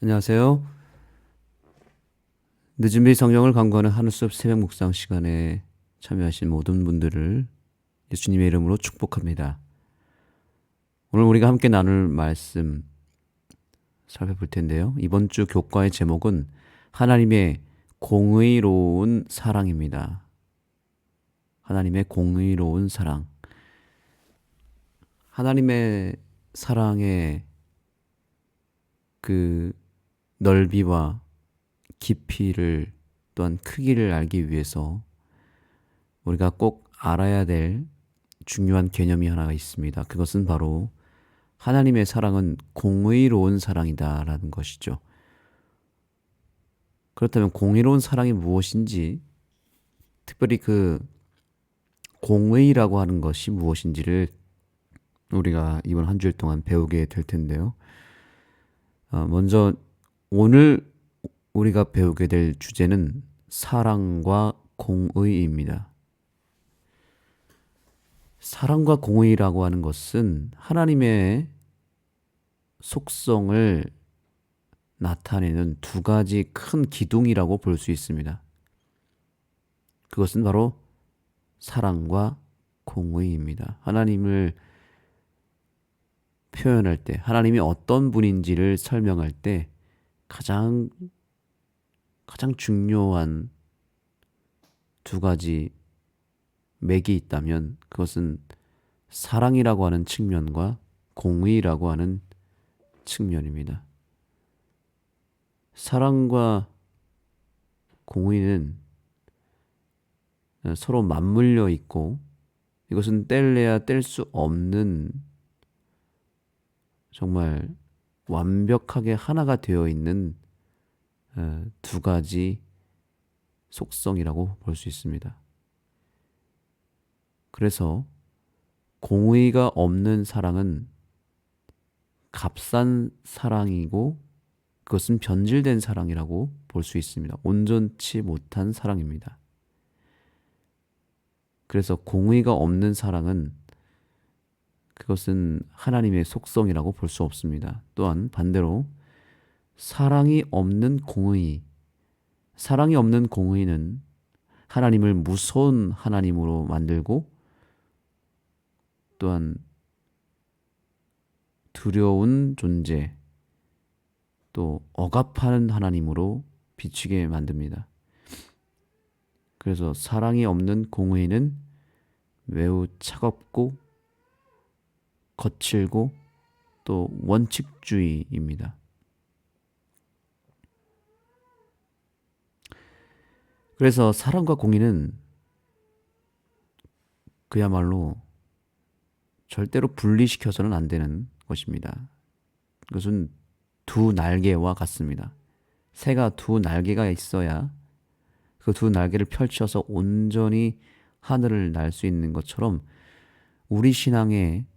안녕하세요. 늦은 비 성경을 강구하는 하늘숲 새벽 묵상 시간에 참여하신 모든 분들을 예수님의 이름으로 축복합니다. 오늘 우리가 함께 나눌 말씀 살펴볼 텐데요. 이번 주 교과의 제목은 하나님의 공의로운 사랑입니다. 하나님의 공의로운 사랑. 하나님의 사랑의 그 넓이와 깊이를 또한 크기를 알기 위해서 우리가 꼭 알아야 될 중요한 개념이 하나가 있습니다. 그것은 바로 하나님의 사랑은 공의로운 사랑이다라는 것이죠. 그렇다면 공의로운 사랑이 무엇인지, 특별히 그 공의라고 하는 것이 무엇인지를 우리가 이번 한 주일 동안 배우게 될 텐데요. 먼저 오늘 우리가 배우게 될 주제는 사랑과 공의입니다. 사랑과 공의라고 하는 것은 하나님의 속성을 나타내는 두 가지 큰 기둥이라고 볼 수 있습니다. 그것은 바로 사랑과 공의입니다. 하나님을 표현할 때, 하나님이 어떤 분인지를 설명할 때 가장 중요한 두 가지 맥이 있다면 그것은 사랑이라고 하는 측면과 공의라고 하는 측면입니다. 사랑과 공의는 서로 맞물려 있고 이것은 뗄래야 뗄 수 없는 정말 완벽하게 하나가 되어 있는 두 가지 속성이라고 볼 수 있습니다. 그래서 공의가 없는 사랑은 값싼 사랑이고 그것은 변질된 사랑이라고 볼 수 있습니다. 온전치 못한 사랑입니다. 그래서 공의가 없는 사랑은 그것은 하나님의 속성이라고 볼 수 없습니다. 또한 반대로 사랑이 없는 공의는 하나님을 무서운 하나님으로 만들고 또한 두려운 존재, 또 억압하는 하나님으로 비추게 만듭니다. 그래서 사랑이 없는 공의는 매우 차갑고 거칠고 또 원칙주의입니다. 그래서 사랑과 공의는 그야말로 절대로 분리시켜서는 안 되는 것입니다. 그것은 두 날개와 같습니다. 새가 두 날개가 있어야 그 두 날개를 펼쳐서 온전히 하늘을 날 수 있는 것처럼 우리 신앙에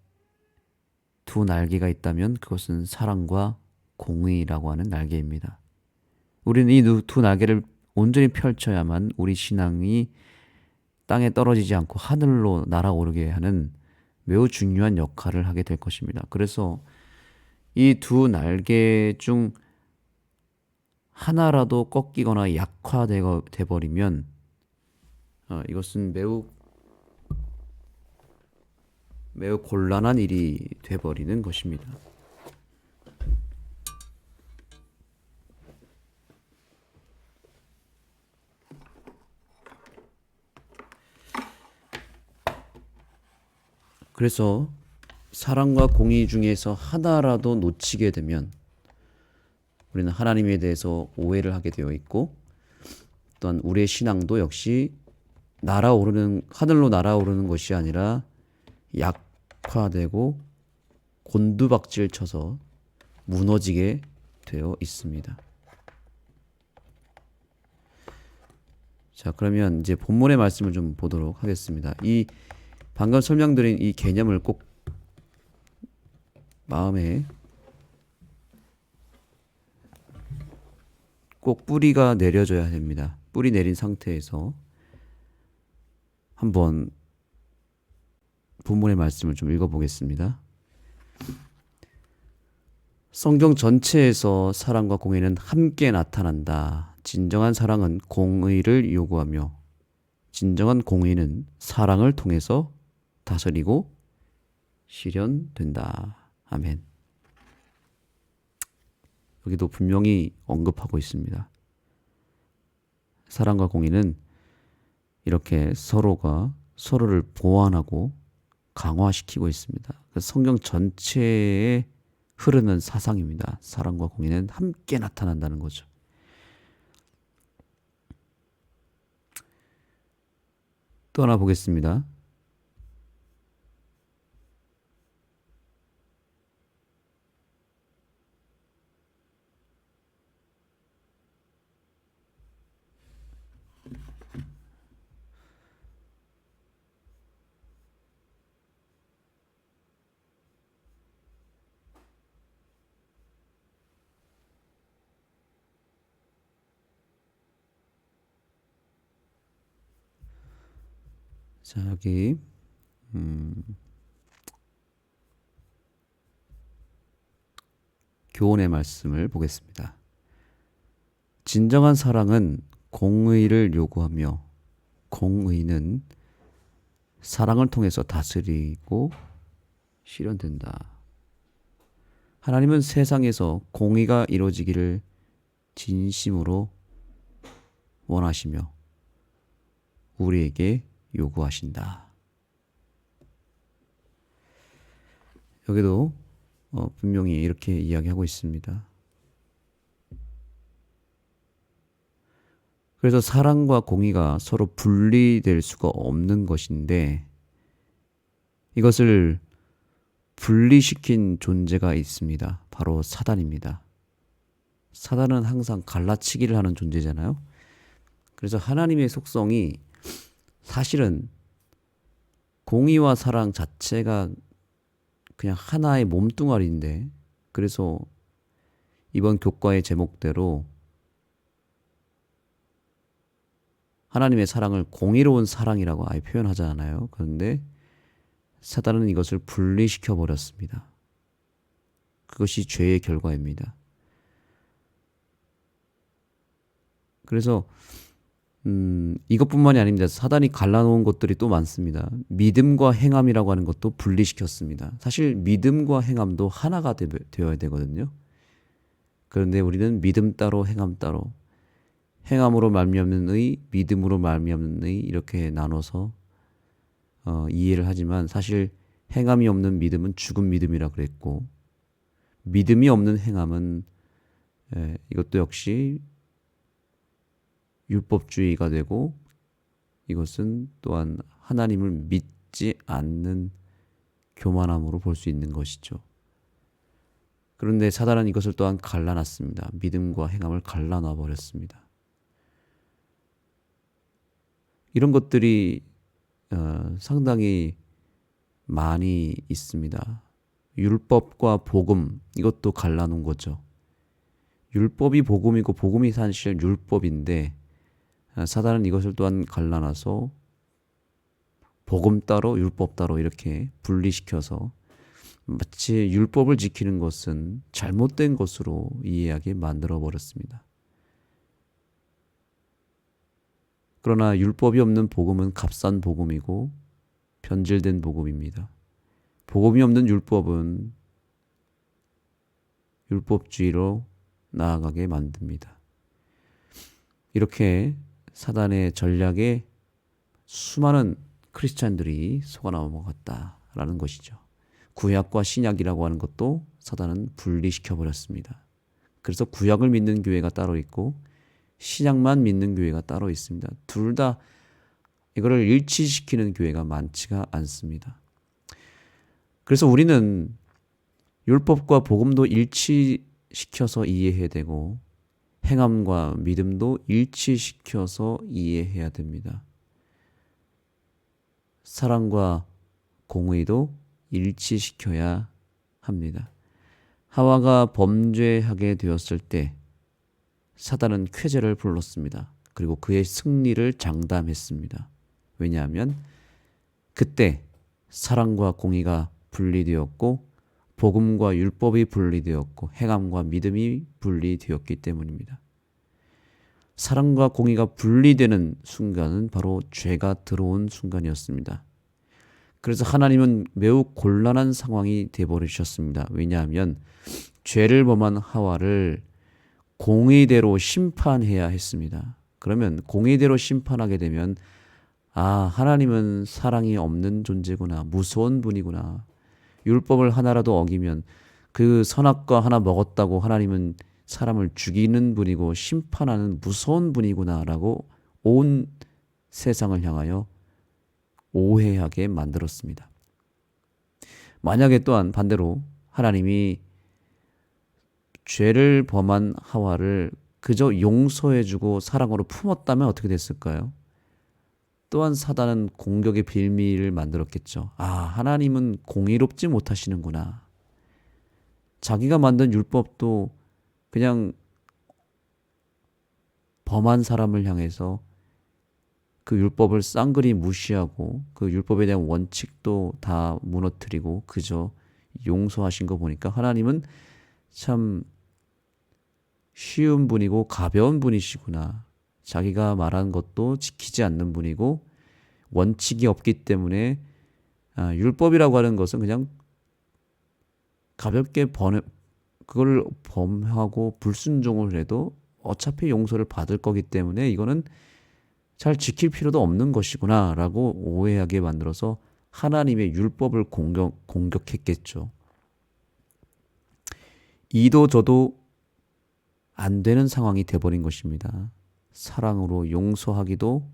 두 날개가 있다면 그것은 사랑과 공의라고 하는 날개입니다. 우리는 이 두 날개를 온전히 펼쳐야만 우리 신앙이 땅에 떨어지지 않고 하늘로 날아오르게 하는 매우 중요한 역할을 하게 될 것입니다. 그래서 이 두 날개 중 하나라도 꺾이거나 약화돼 버리면 이것은 매우 곤란한 일이 돼 버리는 것입니다. 그래서 사랑과 공의 중에서 하나라도 놓치게 되면 우리는 하나님에 대해서 오해를 하게 되어 있고 또한 우리의 신앙도 역시 하늘로 날아오르는 것이 아니라 약화되고 곤두박질 쳐서 무너지게 되어 있습니다. 자, 그러면 이제 본문의 말씀을 좀 보도록 하겠습니다. 이 방금 설명드린 이 개념을 꼭 마음에 꼭 뿌리가 내려져야 됩니다. 뿌리 내린 상태에서 한번 본문의 말씀을 좀 읽어보겠습니다. 성경 전체에서 사랑과 공의는 함께 나타난다. 진정한 사랑은 공의를 요구하며 진정한 공의는 사랑을 통해서 다스리고 실현된다. 아멘. 여기도 분명히 언급하고 있습니다. 사랑과 공의는 이렇게 서로가 서로를 보완하고 강화시키고 있습니다. 성경 전체에 흐르는 사상입니다. 사랑과 공의는 함께 나타난다는 거죠. 또 하나 보겠습니다. 자, 여기 교훈의 말씀을 보겠습니다. 진정한 사랑은 공의를 요구하며 공의는 사랑을 통해서 다스리고 실현된다. 하나님은 세상에서 공의가 이루어지기를 진심으로 원하시며 우리에게 요구하신다. 여기도 분명히 이렇게 이야기하고 있습니다. 그래서 사랑과 공의가 서로 분리될 수가 없는 것인데 이것을 분리시킨 존재가 있습니다. 바로 사단입니다. 사단은 항상 갈라치기를 하는 존재잖아요. 그래서 하나님의 속성이 사실은 공의와 사랑 자체가 그냥 하나의 몸뚱아리인데 그래서 이번 교과의 제목대로 하나님의 사랑을 공의로운 사랑이라고 아예 표현하잖아요. 그런데 사단은 이것을 분리시켜 버렸습니다. 그것이 죄의 결과입니다. 그래서 이것뿐만이 아닙니다. 사단이 갈라놓은 것들이 또 많습니다. 믿음과 행함이라고 하는 것도 분리시켰습니다. 사실 믿음과 행함도 하나가 되어야 되거든요. 그런데 우리는 믿음 따로 행함 따로 행함으로 말미암는 의, 믿음으로 말미암는 의 이렇게 나눠서 이해를 하지만 사실 행함이 없는 믿음은 죽은 믿음이라 그랬고 믿음이 없는 행함은 이것도 역시 율법주의가 되고 이것은 또한 하나님을 믿지 않는 교만함으로 볼 수 있는 것이죠. 그런데 사단은 이것을 또한 갈라놨습니다. 믿음과 행함을 갈라놔 버렸습니다. 이런 것들이 상당히 많이 있습니다. 율법과 복음 이것도 갈라놓은 거죠. 율법이 복음이고 복음이 사실 율법인데 사단은 이것을 또한 갈라놔서 복음 따로 율법 따로 이렇게 분리시켜서 마치 율법을 지키는 것은 잘못된 것으로 이해하게 만들어 버렸습니다. 그러나 율법이 없는 복음은 값싼 복음이고 변질된 복음입니다. 복음이 없는 율법은 율법주의로 나아가게 만듭니다. 이렇게 사단의 전략에 수많은 크리스찬들이 속아 넘어갔다라는 것이죠. 구약과 신약이라고 하는 것도 사단은 분리시켜 버렸습니다. 그래서 구약을 믿는 교회가 따로 있고 신약만 믿는 교회가 따로 있습니다. 둘 다 이거를 일치시키는 교회가 많지가 않습니다. 그래서 우리는 율법과 복음도 일치시켜서 이해해야 되고 행함과 믿음도 일치시켜서 이해해야 됩니다. 사랑과 공의도 일치시켜야 합니다. 하와가 범죄하게 되었을 때 사단은 쾌재를 불렀습니다. 그리고 그의 승리를 장담했습니다. 왜냐하면 그때 사랑과 공의가 분리되었고 복음과 율법이 분리되었고 행함과 믿음이 분리되었기 때문입니다. 사랑과 공의가 분리되는 순간은 바로 죄가 들어온 순간이었습니다. 그래서 하나님은 매우 곤란한 상황이 되어버리셨습니다. 왜냐하면 죄를 범한 하와를 공의대로 심판해야 했습니다. 그러면 공의대로 심판하게 되면 하나님은 사랑이 없는 존재구나, 무서운 분이구나. 율법을 하나라도 어기면 그 선악과 하나 먹었다고 하나님은 사람을 죽이는 분이고 심판하는 무서운 분이구나라고 온 세상을 향하여 오해하게 만들었습니다. 만약에 또한 반대로 하나님이 죄를 범한 하와를 그저 용서해주고 사랑으로 품었다면 어떻게 됐을까요? 또한 사단은 공격의 빌미를 만들었겠죠. 하나님은 공의롭지 못하시는구나. 자기가 만든 율법도 그냥 범한 사람을 향해서 그 율법을 쌍그리 무시하고 그 율법에 대한 원칙도 다 무너뜨리고 그저 용서하신 거 보니까 하나님은 참 쉬운 분이고 가벼운 분이시구나. 자기가 말한 것도 지키지 않는 분이고 원칙이 없기 때문에 율법이라고 하는 것은 그냥 가볍게 그걸 범하고 불순종을 해도 어차피 용서를 받을 거기 때문에 이거는 잘 지킬 필요도 없는 것이구나 라고 오해하게 만들어서 하나님의 율법을 공격했겠죠. 이도 저도 안 되는 상황이 돼버린 것입니다. 사랑으로 용서하기도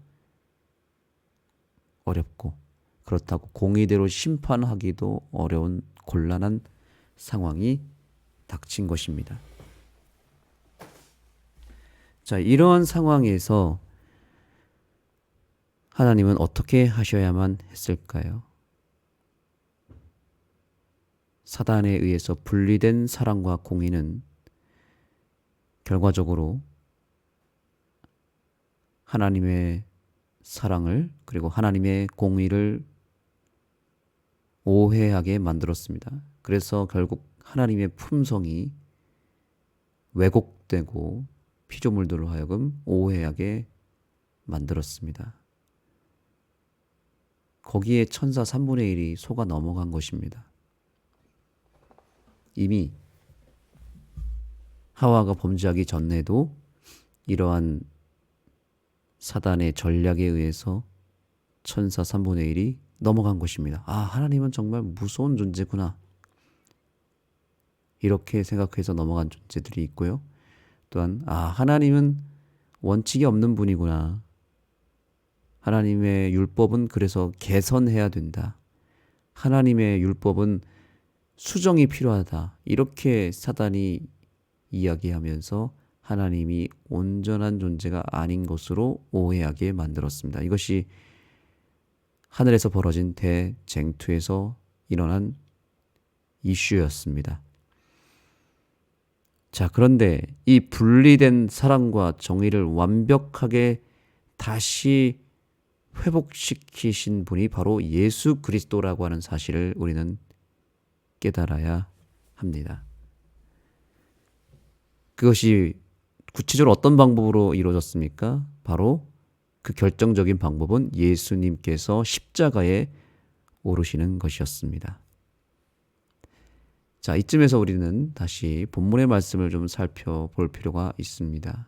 어렵고 그렇다고 공의대로 심판하기도 어려운 곤란한 상황이 닥친 것입니다. 자, 이러한 상황에서 하나님은 어떻게 하셔야만 했을까요? 사단에 의해서 분리된 사랑과 공의는 결과적으로 하나님의 사랑을 그리고 하나님의 공의를 오해하게 만들었습니다. 그래서 결국 하나님의 품성이 왜곡되고 피조물들로 하여금 오해하게 만들었습니다. 거기에 천사 3분의 1이 속아 넘어간 것입니다. 이미 하와가 범죄하기 전에도 이러한 사단의 전략에 의해서 천사 3분의 1이 넘어간 것입니다. 하나님은 정말 무서운 존재구나. 이렇게 생각해서 넘어간 존재들이 있고요. 또한 하나님은 원칙이 없는 분이구나. 하나님의 율법은 그래서 개선해야 된다. 하나님의 율법은 수정이 필요하다. 이렇게 사단이 이야기하면서 하나님이 온전한 존재가 아닌 것으로 오해하게 만들었습니다. 이것이 하늘에서 벌어진 대쟁투에서 일어난 이슈였습니다. 자, 그런데 이 분리된 사랑과 정의를 완벽하게 다시 회복시키신 분이 바로 예수 그리스도라고 하는 사실을 우리는 깨달아야 합니다. 그것이 구체적으로 어떤 방법으로 이루어졌습니까? 바로 그 결정적인 방법은 예수님께서 십자가에 오르시는 것이었습니다. 자, 이쯤에서 우리는 다시 본문의 말씀을 좀 살펴볼 필요가 있습니다.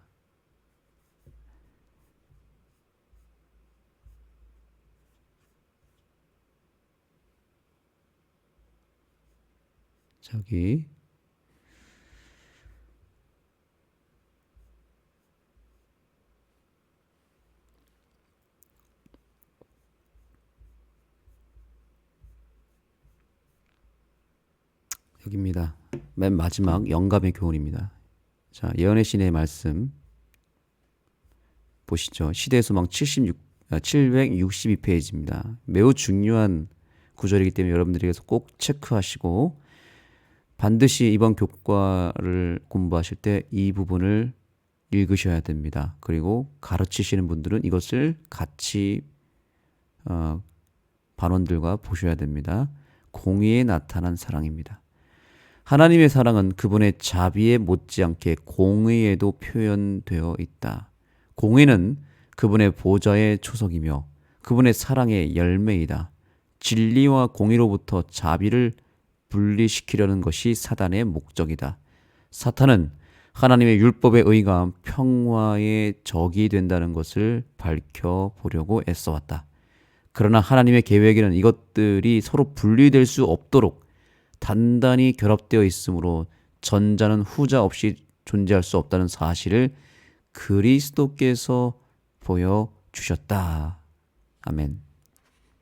저기 여기입니다. 맨 마지막 영감의 교훈입니다. 자, 예언의 신의 말씀 보시죠. 시대의 소망 762페이지입니다. 매우 중요한 구절이기 때문에 여러분들께서 꼭 체크하시고 반드시 이번 교과를 공부하실 때 이 부분을 읽으셔야 됩니다. 그리고 가르치시는 분들은 이것을 같이 반원들과 보셔야 됩니다. 공의에 나타난 사랑입니다. 하나님의 사랑은 그분의 자비에 못지않게 공의에도 표현되어 있다. 공의는 그분의 보좌의 초석이며 그분의 사랑의 열매이다. 진리와 공의로부터 자비를 분리시키려는 것이 사단의 목적이다. 사탄은 하나님의 율법에 의거한 평화의 적이 된다는 것을 밝혀보려고 애써왔다. 그러나 하나님의 계획에는 이것들이 서로 분리될 수 없도록 단단히 결합되어 있으므로 전자는 후자 없이 존재할 수 없다는 사실을 그리스도께서 보여주셨다. 아멘.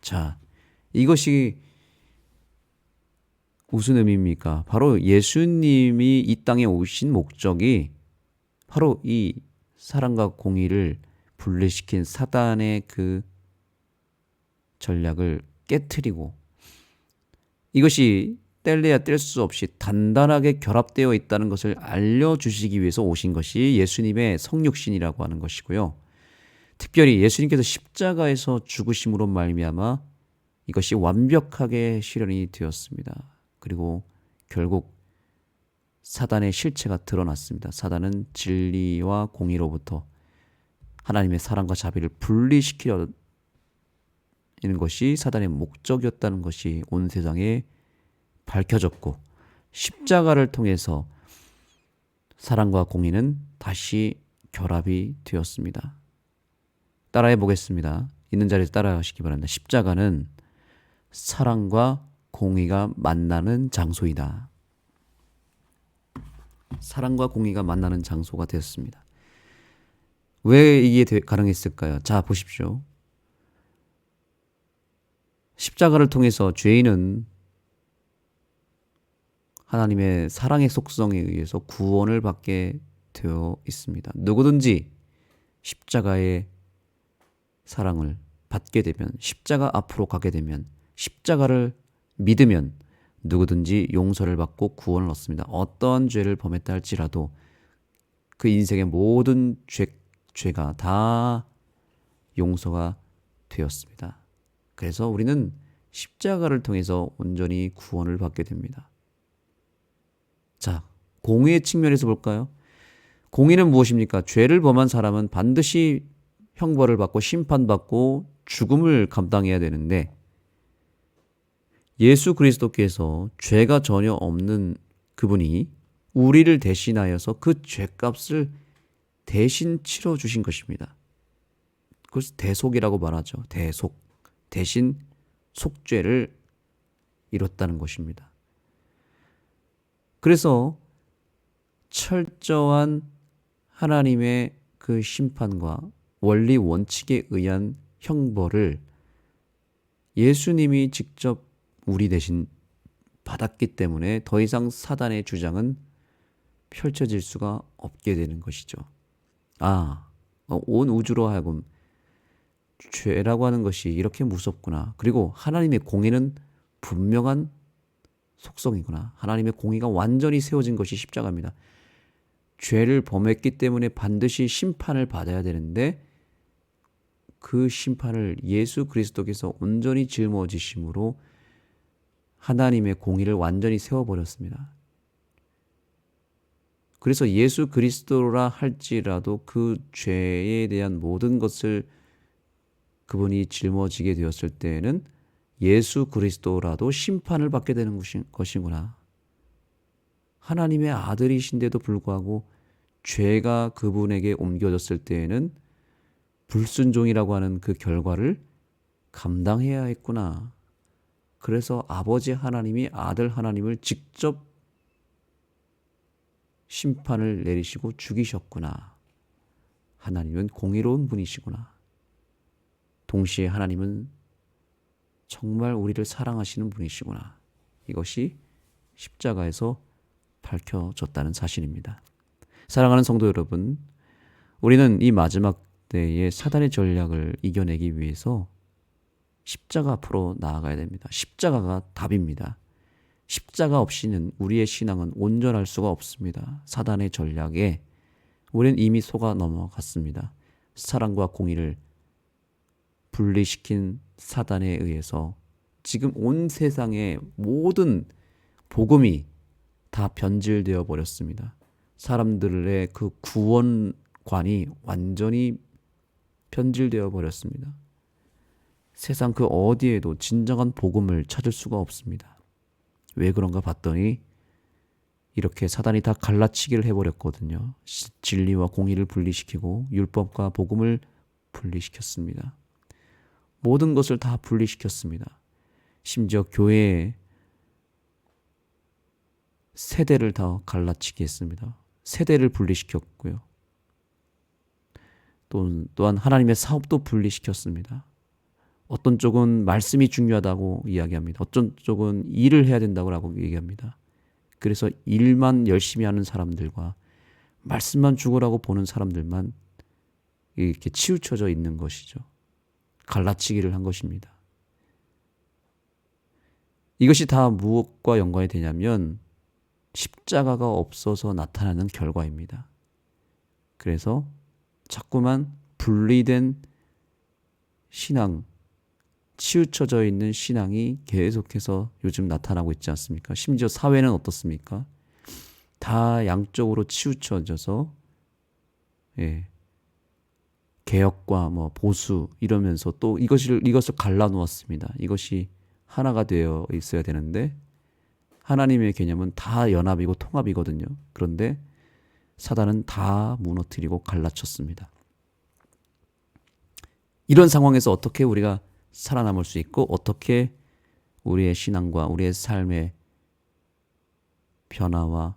자, 이것이 무슨 의미입니까? 바로 예수님이 이 땅에 오신 목적이 바로 이 사랑과 공의를 분리시킨 사단의 그 전략을 깨트리고 이것이 뗄래야 뗄 수 없이 단단하게 결합되어 있다는 것을 알려주시기 위해서 오신 것이 예수님의 성육신이라고 하는 것이고요. 특별히 예수님께서 십자가에서 죽으심으로 말미암아 이것이 완벽하게 실현이 되었습니다. 그리고 결국 사단의 실체가 드러났습니다. 사단은 진리와 공의로부터 하나님의 사랑과 자비를 분리시키려는 것이 사단의 목적이었다는 것이 온 세상에 밝혀졌고 십자가를 통해서 사랑과 공의는 다시 결합이 되었습니다. 따라해 보겠습니다. 있는 자리에서 따라하시기 바랍니다. 십자가는 사랑과 공의가 만나는 장소이다. 사랑과 공의가 만나는 장소가 되었습니다. 왜 이게 가능했을까요? 자, 보십시오. 십자가를 통해서 죄인은 하나님의 사랑의 속성에 의해서 구원을 받게 되어 있습니다. 누구든지 십자가의 사랑을 받게 되면, 십자가 앞으로 가게 되면, 십자가를 믿으면 누구든지 용서를 받고 구원을 얻습니다. 어떠한 죄를 범했다 할지라도 그 인생의 모든 죄가 다 용서가 되었습니다. 그래서 우리는 십자가를 통해서 온전히 구원을 받게 됩니다. 자, 공의의 측면에서 볼까요? 공의는 무엇입니까? 죄를 범한 사람은 반드시 형벌을 받고 심판받고 죽음을 감당해야 되는데 예수 그리스도께서 죄가 전혀 없는 그분이 우리를 대신하여서 그 죄값을 대신 치러주신 것입니다. 그것을 대속이라고 말하죠. 대속. 대신 속죄를 이뤘다는 것입니다. 그래서 철저한 하나님의 그 심판과 원리 원칙에 의한 형벌을 예수님이 직접 우리 대신 받았기 때문에 더 이상 사단의 주장은 펼쳐질 수가 없게 되는 것이죠. 온 우주로 하여금 죄라고 하는 것이 이렇게 무섭구나. 그리고 하나님의 공의는 분명한 속성이구나. 하나님의 공의가 완전히 세워진 것이 십자가입니다. 죄를 범했기 때문에 반드시 심판을 받아야 되는데 그 심판을 예수 그리스도께서 온전히 짊어지심으로 하나님의 공의를 완전히 세워버렸습니다. 그래서 예수 그리스도라 할지라도 그 죄에 대한 모든 것을 그분이 짊어지게 되었을 때에는 예수 그리스도라도 심판을 받게 되는 것이구나. 하나님의 아들이신데도 불구하고 죄가 그분에게 옮겨졌을 때에는 불순종이라고 하는 그 결과를 감당해야 했구나. 그래서 아버지 하나님이 아들 하나님을 직접 심판을 내리시고 죽이셨구나. 하나님은 공의로운 분이시구나. 동시에 하나님은 정말 우리를 사랑하시는 분이시구나. 이것이 십자가에서 밝혀졌다는 사실입니다. 사랑하는 성도 여러분, 우리는 이 마지막 때에 사단의 전략을 이겨내기 위해서 십자가 앞으로 나아가야 됩니다. 십자가가 답입니다. 십자가 없이는 우리의 신앙은 온전할 수가 없습니다. 사단의 전략에 우리는 이미 속아 넘어갔습니다. 사랑과 공의를 분리시킨 사단에 의해서 지금 온 세상의 모든 복음이 다 변질되어 버렸습니다. 사람들의 그 구원관이 완전히 변질되어 버렸습니다. 세상 그 어디에도 진정한 복음을 찾을 수가 없습니다. 왜 그런가 봤더니 이렇게 사단이 다 갈라치기를 해버렸거든요. 진리와 공의를 분리시키고 율법과 복음을 분리시켰습니다. 모든 것을 다 분리시켰습니다. 심지어 교회의 세대를 다 갈라치기 했습니다. 세대를 분리시켰고요. 또한 하나님의 사업도 분리시켰습니다. 어떤 쪽은 말씀이 중요하다고 이야기합니다. 어떤 쪽은 일을 해야 된다고 얘기합니다. 그래서 일만 열심히 하는 사람들과 말씀만 죽으라고 보는 사람들만 이렇게 치우쳐져 있는 것이죠. 갈라치기를 한 것입니다. 이것이 다 무엇과 연관이 되냐면 십자가가 없어서 나타나는 결과입니다. 그래서 자꾸만 분리된 신앙, 치우쳐져 있는 신앙이 계속해서 요즘 나타나고 있지 않습니까? 심지어 사회는 어떻습니까? 다 양쪽으로 치우쳐져서 개혁과 보수 이러면서 또 이것을 갈라놓았습니다. 이것이 하나가 되어 있어야 되는데 하나님의 개념은 다 연합이고 통합이거든요. 그런데 사단은 다 무너뜨리고 갈라쳤습니다. 이런 상황에서 어떻게 우리가 살아남을 수 있고 어떻게 우리의 신앙과 우리의 삶의 변화와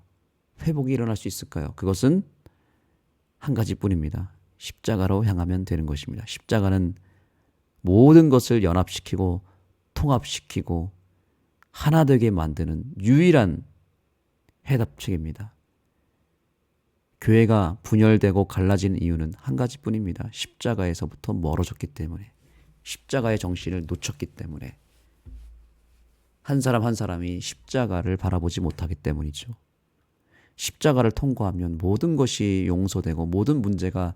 회복이 일어날 수 있을까요? 그것은 한 가지뿐입니다. 십자가로 향하면 되는 것입니다. 십자가는 모든 것을 연합시키고 통합시키고 하나 되게 만드는 유일한 해답책입니다. 교회가 분열되고 갈라지는 이유는 한 가지뿐입니다. 십자가에서부터 멀어졌기 때문에, 십자가의 정신을 놓쳤기 때문에, 한 사람 한 사람이 십자가를 바라보지 못하기 때문이죠. 십자가를 통과하면 모든 것이 용서되고 모든 문제가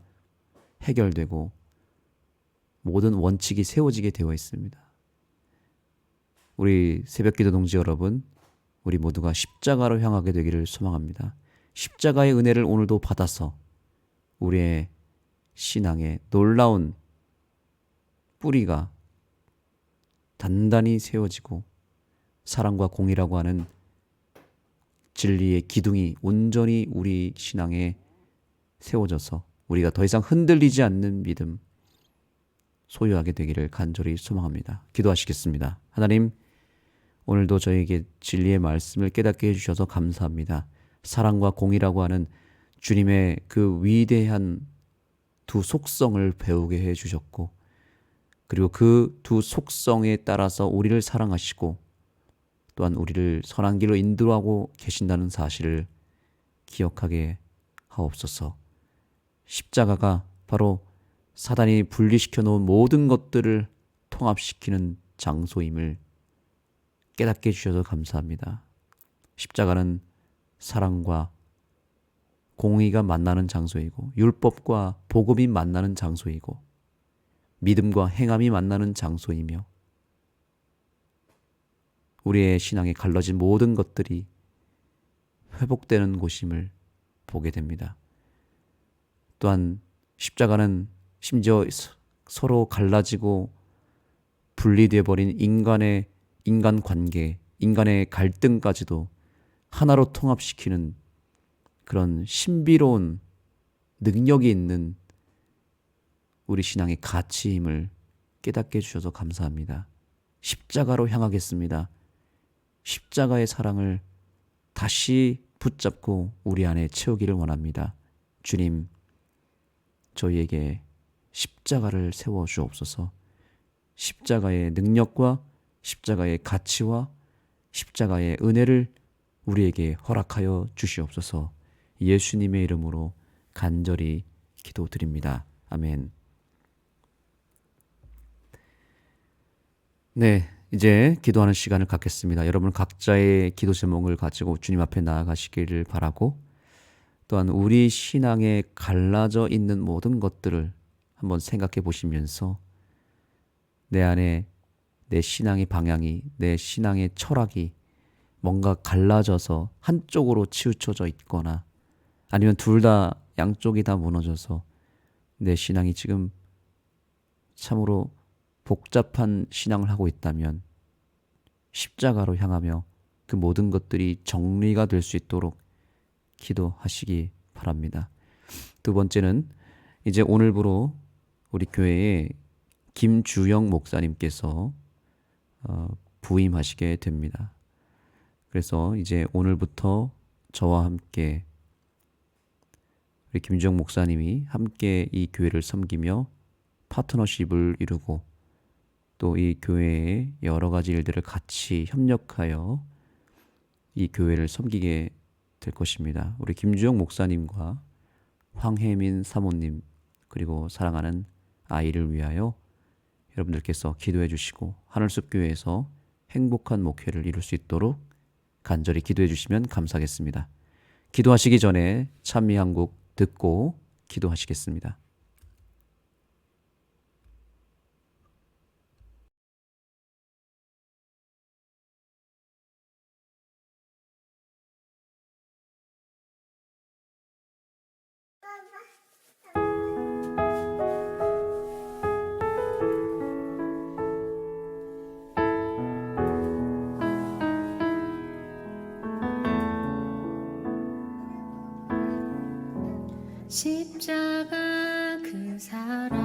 해결되고 모든 원칙이 세워지게 되어 있습니다. 우리 새벽기도 동지 여러분, 우리 모두가 십자가로 향하게 되기를 소망합니다. 십자가의 은혜를 오늘도 받아서 우리의 신앙의 놀라운 뿌리가 단단히 세워지고 사랑과 공의라고 하는 진리의 기둥이 온전히 우리 신앙에 세워져서 우리가 더 이상 흔들리지 않는 믿음 소유하게 되기를 간절히 소망합니다. 기도하시겠습니다. 하나님, 오늘도 저에게 진리의 말씀을 깨닫게 해주셔서 감사합니다. 사랑과 공의라고 하는 주님의 그 위대한 두 속성을 배우게 해주셨고, 그리고 그 두 속성에 따라서 우리를 사랑하시고 또한 우리를 선한 길로 인도하고 계신다는 사실을 기억하게 하옵소서. 십자가가 바로 사단이 분리시켜 놓은 모든 것들을 통합시키는 장소임을 깨닫게 해주셔서 감사합니다. 십자가는 사랑과 공의가 만나는 장소이고 율법과 복음이 만나는 장소이고 믿음과 행함이 만나는 장소이며 우리의 신앙에 갈라진 모든 것들이 회복되는 곳임을 보게 됩니다. 또한 십자가는 심지어 서로 갈라지고 분리되어 버린 인간 관계, 인간의 갈등까지도 하나로 통합시키는 그런 신비로운 능력이 있는 우리 신앙의 가치임을 깨닫게 해주셔서 감사합니다. 십자가로 향하겠습니다. 십자가의 사랑을 다시 붙잡고 우리 안에 채우기를 원합니다. 주님, 저희에게 십자가를 세워 주옵소서. 십자가의 능력과 십자가의 가치와 십자가의 은혜를 우리에게 허락하여 주시옵소서. 예수님의 이름으로 간절히 기도드립니다. 아멘. 네, 이제 기도하는 시간을 갖겠습니다. 여러분 각자의 기도 제목을 가지고 주님 앞에 나아가시기를 바라고, 또한 우리 신앙에 갈라져 있는 모든 것들을 한번 생각해 보시면서 내 안에 내 신앙의 방향이, 내 신앙의 철학이 뭔가 갈라져서 한쪽으로 치우쳐져 있거나 아니면 둘 다 양쪽이 다 무너져서 내 신앙이 지금 참으로 복잡한 신앙을 하고 있다면 십자가로 향하며 그 모든 것들이 정리가 될 수 있도록 기도하시기 바랍니다. 두 번째는 이제 오늘부로 우리 교회에 김주영 목사님께서 부임하시게 됩니다. 그래서 이제 오늘부터 저와 함께 우리 김주영 목사님이 함께 이 교회를 섬기며 파트너십을 이루고 또 이 교회의 여러 가지 일들을 같이 협력하여 이 교회를 섬기게 될 것입니다. 우리 김주영 목사님과 황혜민 사모님 그리고 사랑하는 아이를 위하여 여러분들께서 기도해 주시고 하늘숲교회에서 행복한 목회를 이룰 수 있도록 간절히 기도해 주시면 감사하겠습니다. 기도하시기 전에 찬미 한 곡 듣고 기도하시겠습니다. 십자가 그 사랑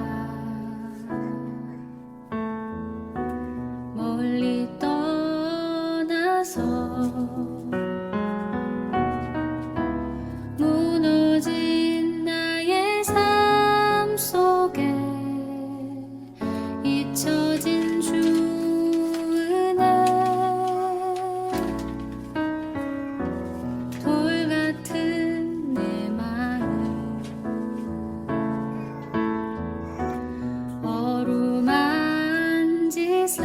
멀리 떠나서 무너진 나의 삶 속에 잊혀진 주 은혜 돌 같은 내 마음 어루만지사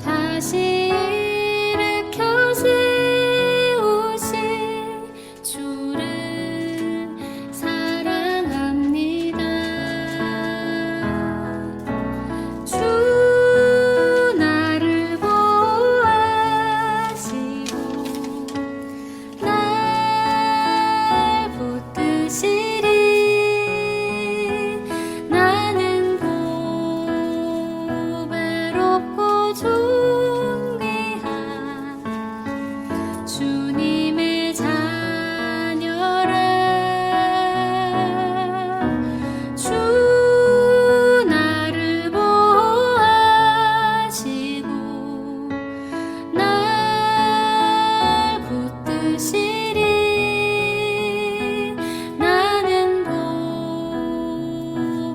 다시 일으켜 세우신 주를 사랑합니다. 주 나를 보호하시고 날 붙드시리 나는 고배롭고 존귀한 주님의 자녀라. 주 나를 보호하시고 날 붙드시리 나는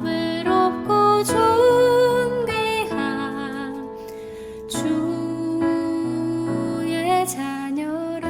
고배롭고 존귀한 주의 자녀라.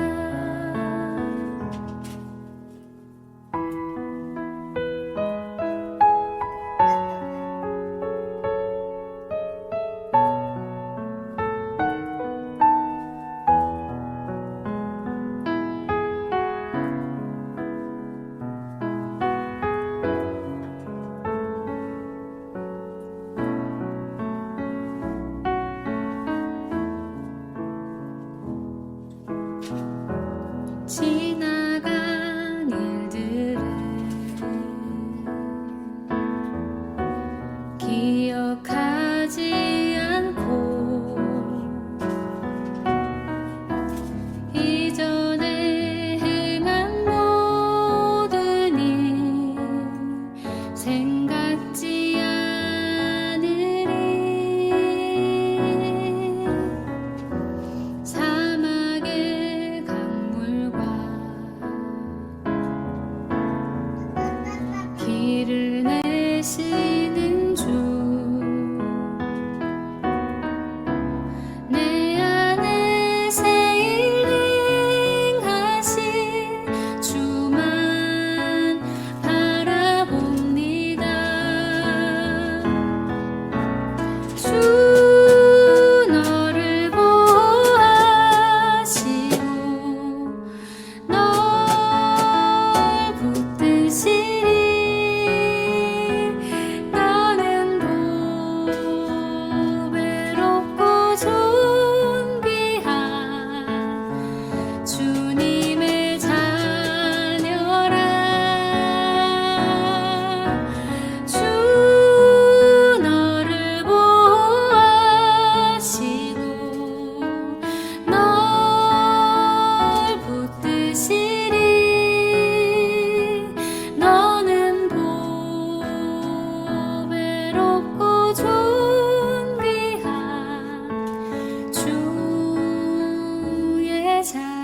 주의 자녀라